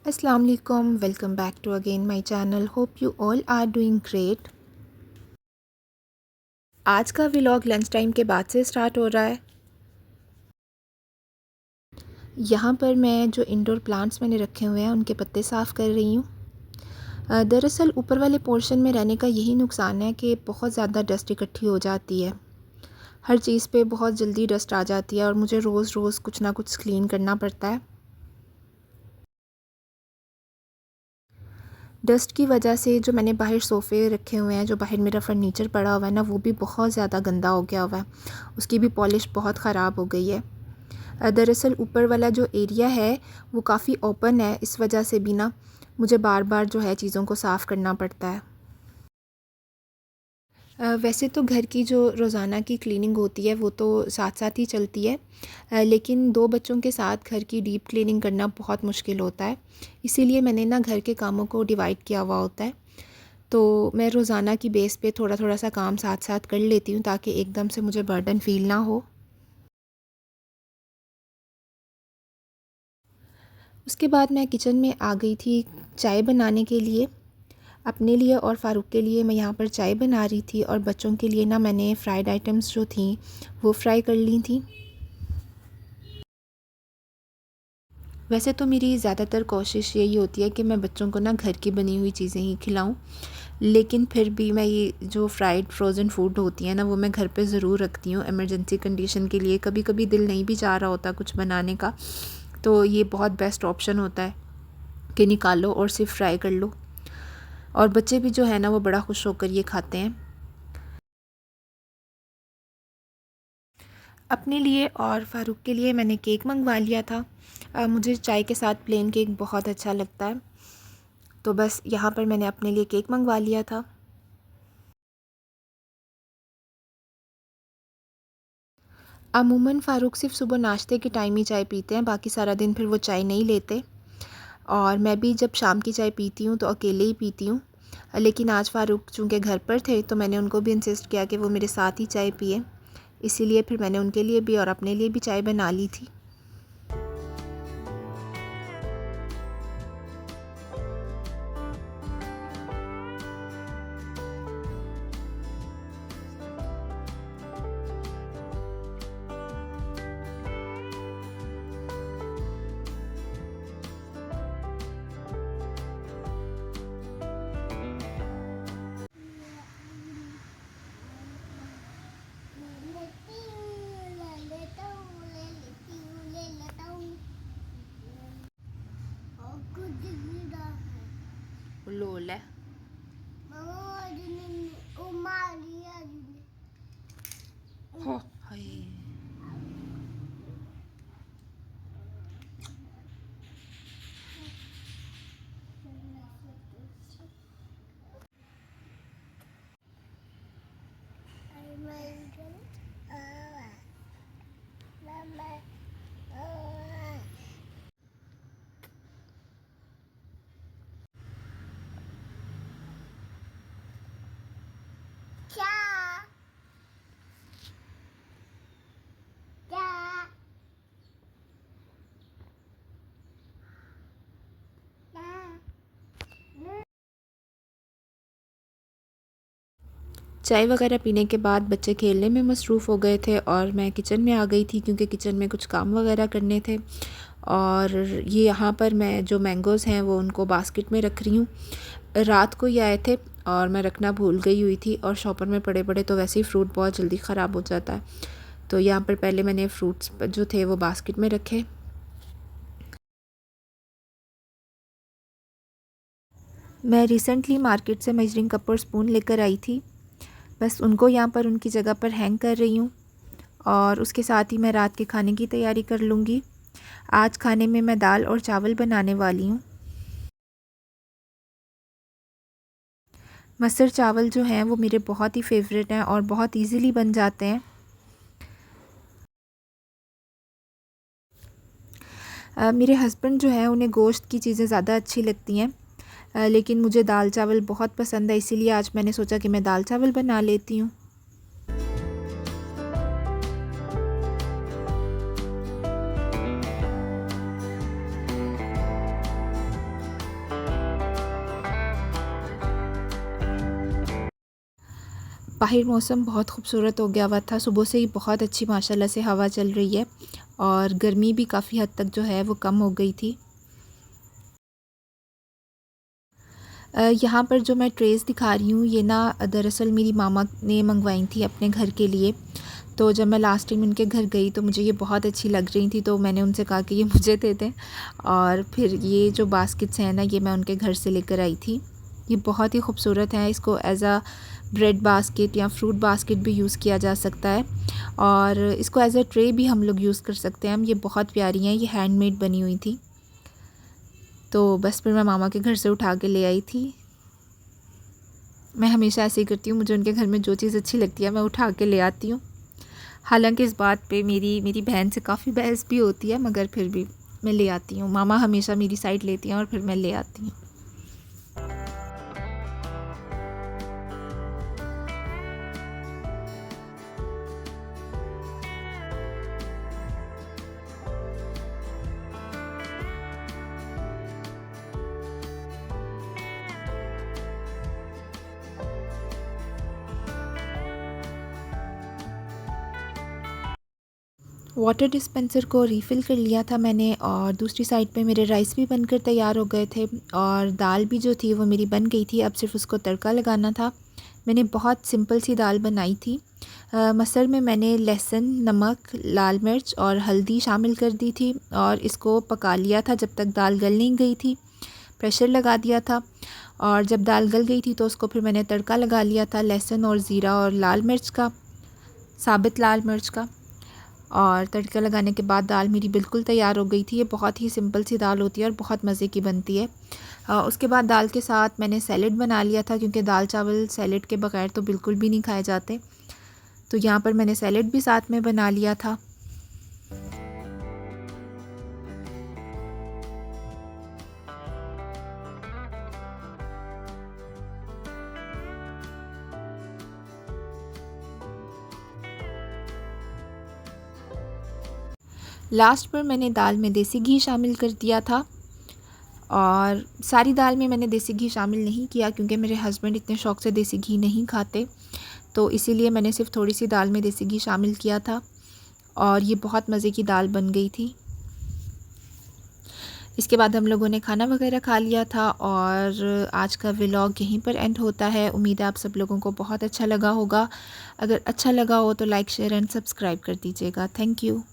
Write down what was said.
Assalamu alaikum, welcome back to again my channel. Hope you all are doing great. आज का vlog lunch time के बाद से start हो रहा है। यहाँ पर मैं जो इंडोर प्लांट्स मैंने रखे हुए हैं उनके पत्ते साफ़ कर रही हूँ। दरअसल ऊपर वाले पोर्शन में रहने का यही नुकसान है कि बहुत ज़्यादा डस्ट इकट्ठी हो जाती है। हर चीज़ पे बहुत जल्दी डस्ट आ जाती है और मुझे रोज़ रोज़ कुछ ना कुछ क्लीन करना पड़ता है। डस्ट की वजह से जो मैंने बाहर सोफ़े रखे हुए हैं, जो बाहर मेरा फ़र्नीचर पड़ा हुआ है ना, वो भी बहुत ज़्यादा गंदा हो गया हुआ है। उसकी भी पॉलिश बहुत ख़राब हो गई है। दरअसल ऊपर वाला जो एरिया है वो काफ़ी ओपन है, इस वजह से भी ना मुझे बार बार जो है चीज़ों को साफ़ करना पड़ता है। वैसे तो घर की जो रोज़ाना की क्लीनिंग होती है वो तो साथ साथ ही चलती है, लेकिन 2 बच्चों के साथ घर की डीप क्लीनिंग करना बहुत मुश्किल होता है। इसीलिए मैंने ना घर के कामों को डिवाइड किया हुआ होता है। तो मैं रोज़ाना की बेस पे थोड़ा थोड़ा सा काम साथ साथ कर लेती हूँ ताकि एकदम से मुझे बर्डन फ़ील ना हो। उसके बाद मैं किचन में आ गई थी चाय बनाने के लिए। अपने लिए और फ़ारूक के लिए मैं यहाँ पर चाय बना रही थी और बच्चों के लिए ना मैंने फ़्राइड आइटम्स जो थी वो फ्राई कर ली थी। वैसे तो मेरी ज़्यादातर कोशिश यही होती है कि मैं बच्चों को ना घर की बनी हुई चीज़ें ही खिलाऊं, लेकिन फिर भी मैं ये जो फ्राइड फ्रोज़न फूड होती है ना वो मैं घर पे ज़रूर रखती हूँ इमरजेंसी कंडीशन के लिए। कभी कभी दिल नहीं भी चाह रहा होता कुछ बनाने का, तो ये बहुत बेस्ट ऑप्शन होता है कि निकालो और सिर्फ फ्राई कर लो। और बच्चे भी जो है ना वो बड़ा खुश होकर ये खाते हैं। अपने लिए और फ़ारूक के लिए मैंने केक मंगवा लिया था। मुझे चाय के साथ प्लेन केक बहुत अच्छा लगता है, तो बस यहाँ पर मैंने अपने लिए केक मंगवा लिया था। अमूमन फ़ारूक सिर्फ सुबह नाश्ते के टाइम ही चाय पीते हैं, बाकी सारा दिन फिर वो चाय नहीं लेते। और मैं भी जब शाम की चाय पीती हूँ तो अकेले ही पीती हूँ, लेकिन आज फ़ारूक चूँकि घर पर थे तो मैंने उनको भी इंसिस्ट किया कि वो मेरे साथ ही चाय पिए। इसीलिए फिर मैंने उनके लिए भी और अपने लिए भी चाय बना ली थी। लोल है हो हाय। चाय वगैरह पीने के बाद बच्चे खेलने में मसरूफ़ हो गए थे और मैं किचन में आ गई थी क्योंकि किचन में कुछ काम वगैरह करने थे। और ये यहाँ पर मैं जो मैंगोज़ हैं वो उनको बास्केट में रख रही हूँ। रात को ही आए थे और मैं रखना भूल गई हुई थी, और शॉपर में पड़े पड़े तो वैसे ही फ्रूट बहुत जल्दी ख़राब हो जाता है। तो यहाँ पर पहले मैंने फ्रूट्स जो थे वो बास्केट में रखे। मैं रिसेंटली मार्केट से मेजरिंग कप और स्पून लेकर आई थी, बस उनको यहाँ पर उनकी जगह पर हैंग कर रही हूँ। और उसके साथ ही मैं रात के खाने की तैयारी कर लूँगी। आज खाने में मैं दाल और चावल बनाने वाली हूँ। मसर चावल जो हैं वो मेरे बहुत ही फेवरेट हैं और बहुत इजीली बन जाते हैं। मेरे हस्बैंड जो हैं उन्हें गोश्त की चीज़ें ज़्यादा अच्छी लगती हैं, लेकिन मुझे दाल चावल बहुत पसंद है, इसीलिए आज मैंने सोचा कि मैं दाल चावल बना लेती हूँ। बाहर मौसम बहुत खूबसूरत हो गया हुआ था, सुबह से ही बहुत अच्छी माशाल्लाह से हवा चल रही है और गर्मी भी काफ़ी हद तक जो है वो कम हो गई थी। यहाँ पर जो मैं ट्रेस दिखा रही हूँ ये ना दरअसल मेरी मामा ने मंगवाई थी अपने घर के लिए। तो जब मैं लास्ट टाइम उनके घर गई तो मुझे ये बहुत अच्छी लग रही थी, तो मैंने उनसे कहा कि ये मुझे दे दें। और फिर ये जो बास्केट्स हैं ना, ये मैं उनके घर से लेकर आई थी। ये बहुत ही खूबसूरत हैं, इसको एज़ आ ब्रेड बास्केट या फ्रूट बास्केट भी यूज़ किया जा सकता है और इसको एज़ अ ट्रे भी हम लोग यूज़ कर सकते हैं। ये बहुत प्यारी हैं, ये हैंडमेड बनी हुई थी। तो बस फिर मैं मामा के घर से उठा के ले आई थी। मैं हमेशा ऐसे ही करती हूँ, मुझे उनके घर में जो चीज़ अच्छी लगती है मैं उठा के ले आती हूँ। हालांकि इस बात पे मेरी बहन से काफ़ी बहस भी होती है, मगर फिर भी मैं ले आती हूँ। मामा हमेशा मेरी साइड लेती हैं और फिर मैं ले आती हूँ। वाटर डिस्पेंसर को रीफ़िल कर लिया था मैंने और दूसरी साइड पे मेरे राइस भी बनकर तैयार हो गए थे और दाल भी जो थी वो मेरी बन गई थी। अब सिर्फ उसको तड़का लगाना था। मैंने बहुत सिंपल सी दाल बनाई थी। मसल में मैंने लहसुन, नमक, लाल मिर्च और हल्दी शामिल कर दी थी और इसको पका लिया था जब तक दाल गल नहीं गई थी। प्रेशर लगा दिया था और जब दाल गल गई थी तो उसको फिर मैंने तड़का लगा लिया था लहसुन और ज़ीरा और लाल मिर्च का, साबित लाल मिर्च का। और तड़का लगाने के बाद दाल मेरी बिल्कुल तैयार हो गई थी। ये बहुत ही सिंपल सी दाल होती है और बहुत मज़े की बनती है। उसके बाद दाल के साथ मैंने सैलेड बना लिया था, क्योंकि दाल चावल सैलेड के बगैर तो बिल्कुल भी नहीं खाए जाते। तो यहाँ पर मैंने सैलेड भी साथ में बना लिया था। लास्ट पर मैंने दाल में देसी घी शामिल कर दिया था और सारी दाल में मैंने देसी घी शामिल नहीं किया क्योंकि मेरे हस्बैंड इतने शौक़ से देसी घी नहीं खाते, तो इसीलिए मैंने सिर्फ थोड़ी सी दाल में देसी घी शामिल किया था और ये बहुत मज़े की दाल बन गई थी। इसके बाद हम लोगों ने खाना वगैरह खा लिया था और आज का व्लॉग यहीं पर एंड होता है। उम्मीद है आप सब लोगों को बहुत अच्छा लगा होगा। अगर अच्छा लगा हो तो लाइक, शेयर एंड सब्सक्राइब कर दीजिएगा। Thank you.